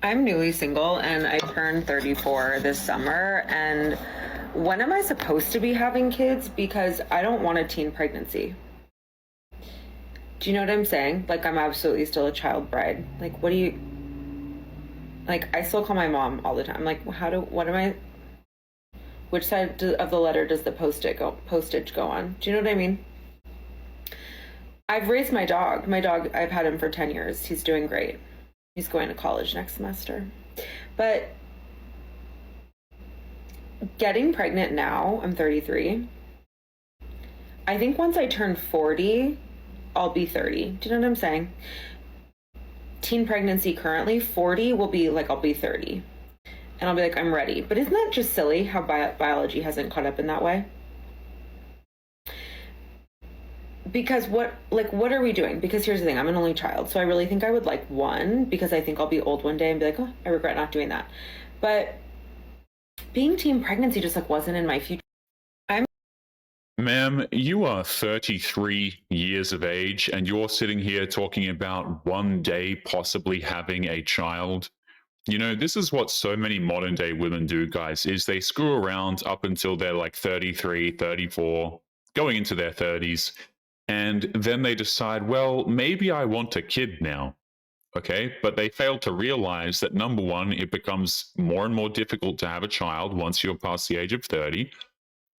I'm newly single and I turned 34 this summer. And when am I supposed to be having kids? Because I don't want a teen pregnancy. Do you know what I'm saying? Like, I'm absolutely still a child bride. Like, what do you, like, I still call my mom all the time. Like, what am I, which side of the letter does the postage go on? Do you know what I mean? I've raised my dog. My dog, I've had him for 10 years. He's doing great. He's going to college next semester. But getting pregnant now, I'm 33. I think once I turn 40, I'll be 30. Do you know what I'm saying? Teen pregnancy currently, 40 will be like I'll be 30. And I'll be like, I'm ready. But isn't that just silly how biology hasn't caught up in that way? Because what are we doing? Because here's the thing, I'm an only child, so I really think I would like one, because I think I'll be old one day and be like, oh, I regret not doing that. But being teen pregnancy just like wasn't in my future. Ma'am, you are 33 years of age and you're sitting here talking about one day possibly having a child. You know, this is what so many modern day women do, guys, is they screw around up until they're like 33, 34, going into their 30s, and then they decide, well, maybe I want a kid now. Okay, but they fail to realize that number one, it becomes more and more difficult to have a child once you're past the age of 30.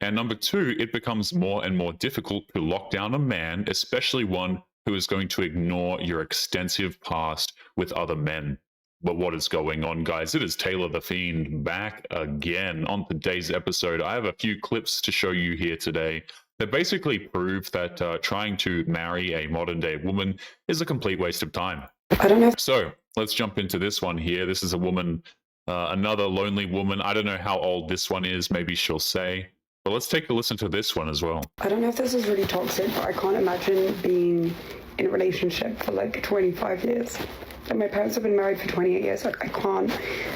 And number two, it becomes more and more difficult to lock down a man, especially one who is going to ignore your extensive past with other men. But what is going on, guys? It is Taylor the Fiend back again on today's episode. I have a few clips to show you here today that basically prove that trying to marry a modern day woman is a complete waste of time. I don't know. So let's jump into this one here. This is a woman, another lonely woman. I don't know how old this one is. Maybe she'll say. But let's take a listen to this one as well. I don't know if this is really toxic, but I can't imagine being in a relationship for like 25 years. Like, my parents have been married for 28 years. Like, I can't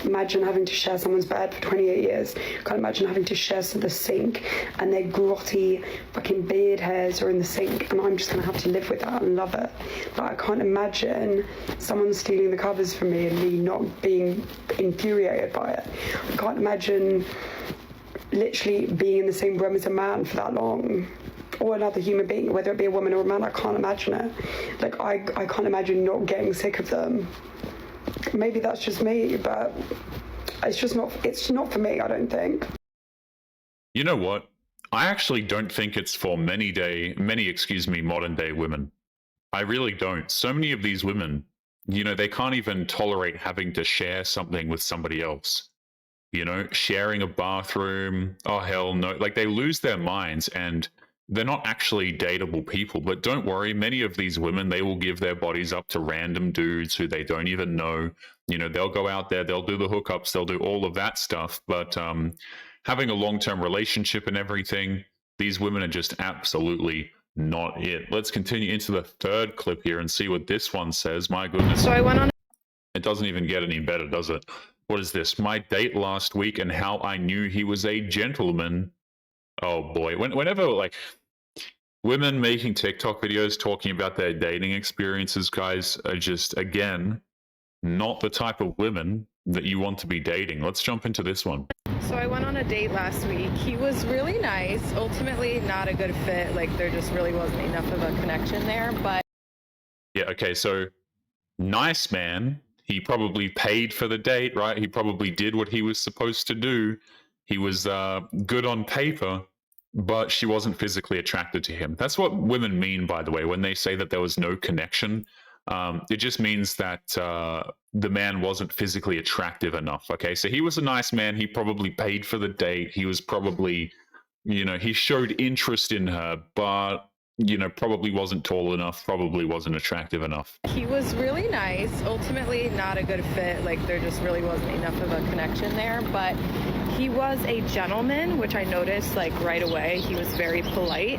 imagine having to share someone's bed for 28 years. I can't imagine having to share the sink and their grotty fucking beard hairs are in the sink, and I'm just going to have to live with that and love it. Like, I can't imagine someone stealing the covers from me and me not being infuriated by it. I can't imagine literally being in the same room as a man for that long, or another human being, whether it be a woman or a man. I can't imagine it. Like, I can't imagine not getting sick of them. Maybe that's just me, but it's not for me, I don't think. You know what? I actually don't think it's for many modern day women. I really don't. So many of these women, you know, they can't even tolerate having to share something with somebody else. You know, sharing a bathroom, oh hell no. Like, they lose their minds and they're not actually dateable people. But don't worry, many of these women, they will give their bodies up to random dudes who they don't even know. You know, they'll go out there, they'll do the hookups, they'll do all of that stuff. But having a long-term relationship and everything, these women are just absolutely not it. Let's continue into the third clip here and see what this one says. My goodness. So I went on. It doesn't even get any better, does it? What is this? My date last week and how I knew he was a gentleman. Oh boy. Whenever, like, women making TikTok videos talking about their dating experiences, guys, are just, again, not the type of women that you want to be dating. Let's jump into this one. So I went on a date last week. He was really nice. Ultimately, not a good fit. Like, there just really wasn't enough of a connection there. But yeah, okay, so nice man. He probably paid for the date, right? He probably did what he was supposed to do. He was good on paper, but she wasn't physically attracted to him. That's what women mean, by the way, when they say that there was no connection. It just means that the man wasn't physically attractive enough. Okay, so he was a nice man. He probably paid for the date. He was probably, you know, he showed interest in her, but you know, probably wasn't tall enough, probably wasn't attractive enough. he was really nice. Ultimately, not a good fit. Like, there just really wasn't enough of a connection there. But he was a gentleman, which I noticed like right away. He was very polite.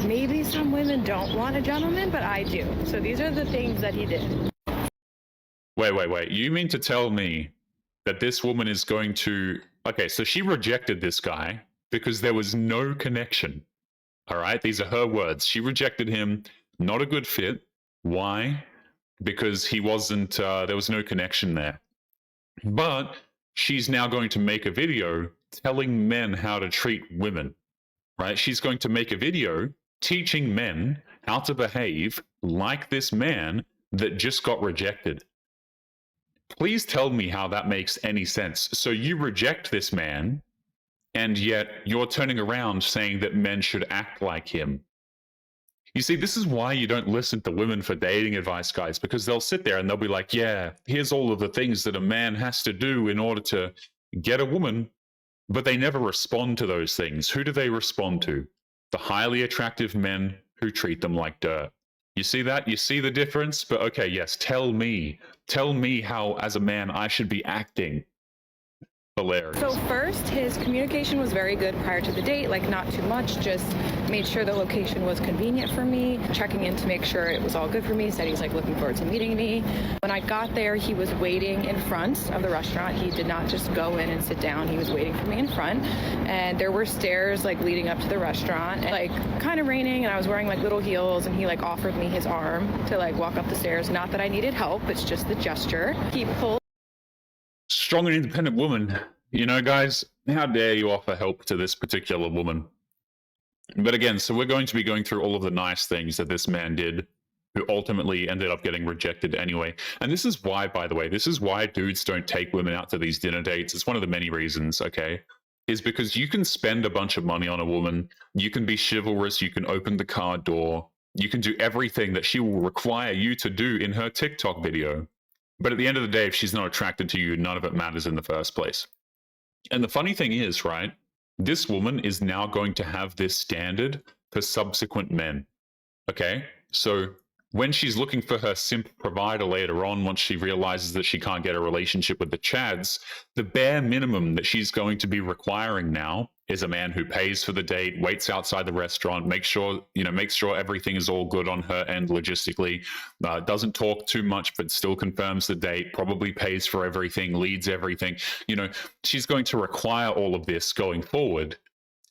Maybe some women don't want a gentleman, but I do. So these are the things that he did. Wait. You mean to tell me that this woman is going to... Okay, so she rejected this guy because there was no connection. All right, these are her words. She rejected him, not a good fit. Why? Because he wasn't, there was no connection there. But she's now going to make a video telling men how to treat women, right? She's going to make a video teaching men how to behave like this man that just got rejected. Please tell me how that makes any sense. So you reject this man, and yet you're turning around saying that men should act like him. You see, this is why you don't listen to women for dating advice, guys, because they'll sit there and they'll be like, yeah, here's all of the things that a man has to do in order to get a woman, but they never respond to those things. Who do they respond to? The highly attractive men who treat them like dirt. You see that? You see the difference? But okay, yes, tell me how, as a man, I should be acting. Hilarious. So first, his communication was very good prior to the date, like not too much, just made sure the location was convenient for me, checking in to make sure it was all good for me, said he's like looking forward to meeting me. When I got there, he was waiting in front of the restaurant. He did not just go in and sit down. He was waiting for me in front, and there were stairs like leading up to the restaurant, and, like kind of raining, and I was wearing like little heels, and he like offered me his arm to like walk up the stairs. Not that I needed help, it's just the gesture. He pulled Strong and independent woman. You know, guys, how dare you offer help to this particular woman? But again, so we're going to be going through all of the nice things that this man did, who ultimately ended up getting rejected anyway. And this is why, by the way, this is why dudes don't take women out to these dinner dates. It's one of the many reasons, okay? Is because you can spend a bunch of money on a woman, you can be chivalrous, you can open the car door, you can do everything that she will require you to do in her TikTok video. But at the end of the day, if she's not attracted to you, none of it matters in the first place. And the funny thing is, right, this woman is now going to have this standard for subsequent men. Okay? So when she's looking for her simp provider later on, once she realizes that she can't get a relationship with the Chads, the bare minimum that she's going to be requiring now is a man who pays for the date, waits outside the restaurant, makes sure everything is all good on her end logistically, doesn't talk too much, but still confirms the date, probably pays for everything, leads everything. You know, she's going to require all of this going forward,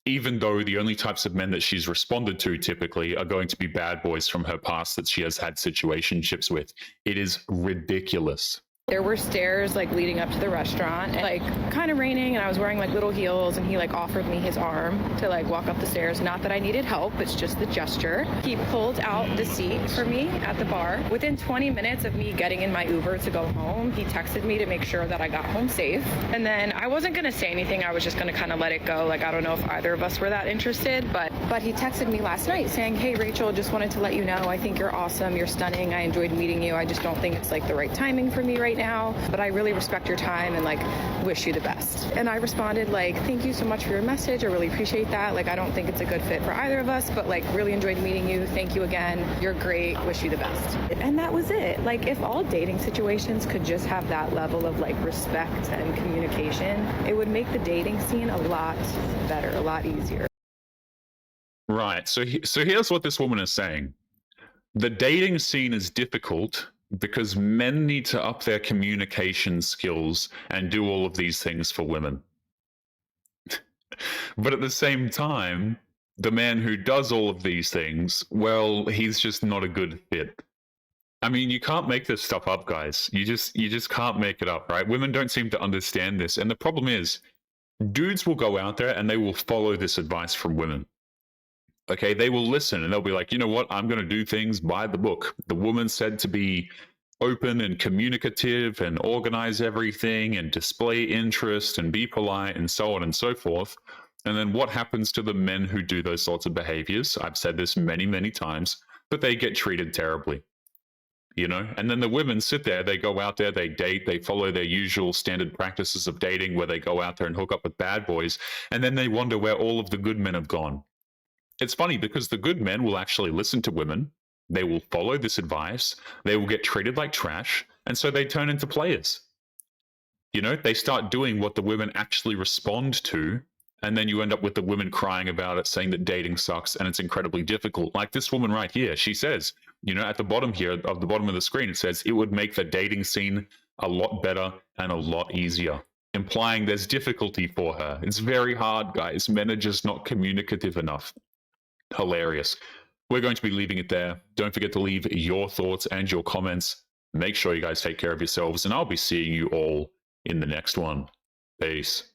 even though the only types of men that she's responded to typically are going to be bad boys from her past that she has had situationships with. It is ridiculous. There were stairs like leading up to the restaurant, and, like kind of raining, and I was wearing like little heels, and he like offered me his arm to like walk up the stairs. Not that I needed help, it's just the gesture. He pulled out the seat for me at the bar. Within 20 minutes of me getting in my Uber to go home, he texted me to make sure that I got home safe. And then I wasn't gonna say anything, I was just gonna kind of let it go. Like, I don't know if either of us were that interested, but he texted me last night saying, hey Rachel, just wanted to let you know, I think you're awesome, you're stunning, I enjoyed meeting you, I just don't think it's like the right timing for me right now, but I really respect your time and like wish you the best. And I responded like, thank you so much for your message, I really appreciate that. Like, I don't think it's a good fit for either of us, but like really enjoyed meeting you, thank you again, you're great, wish you the best. And that was it. Like, if all dating situations could just have that level of like respect and communication, it would make the dating scene a lot better, a lot easier. Right. So here's what this woman is saying. The dating scene is difficult because men need to up their communication skills and do all of these things for women. But at the same time, the man who does all of these things, well, he's just not a good fit. I mean, you can't make this stuff up, guys. You just can't make it up, right? Women don't seem to understand this. And the problem is, dudes will go out there and they will follow this advice from women. Okay, they will listen and they'll be like, you know what? I'm going to do things by the book. The woman said to be open and communicative and organize everything and display interest and be polite and so on and so forth. And then what happens to the men who do those sorts of behaviors? I've said this many, many times, but they get treated terribly. You know, and then the women sit there, they go out there, they date, they follow their usual standard practices of dating where they go out there and hook up with bad boys, and then they wonder where all of the good men have gone. It's funny because the good men will actually listen to women, they will follow this advice, they will get treated like trash, and so they turn into players. You know, they start doing what the women actually respond to, and then you end up with the women crying about it, saying that dating sucks and it's incredibly difficult. Like this woman right here, she says, you know, at the bottom here, of the bottom of the screen, it says it would make the dating scene a lot better and a lot easier, implying there's difficulty for her. It's very hard, guys. Men are just not communicative enough. Hilarious. We're going to be leaving it there. Don't forget to leave your thoughts and your comments. Make sure you guys take care of yourselves, and I'll be seeing you all in the next one. Peace.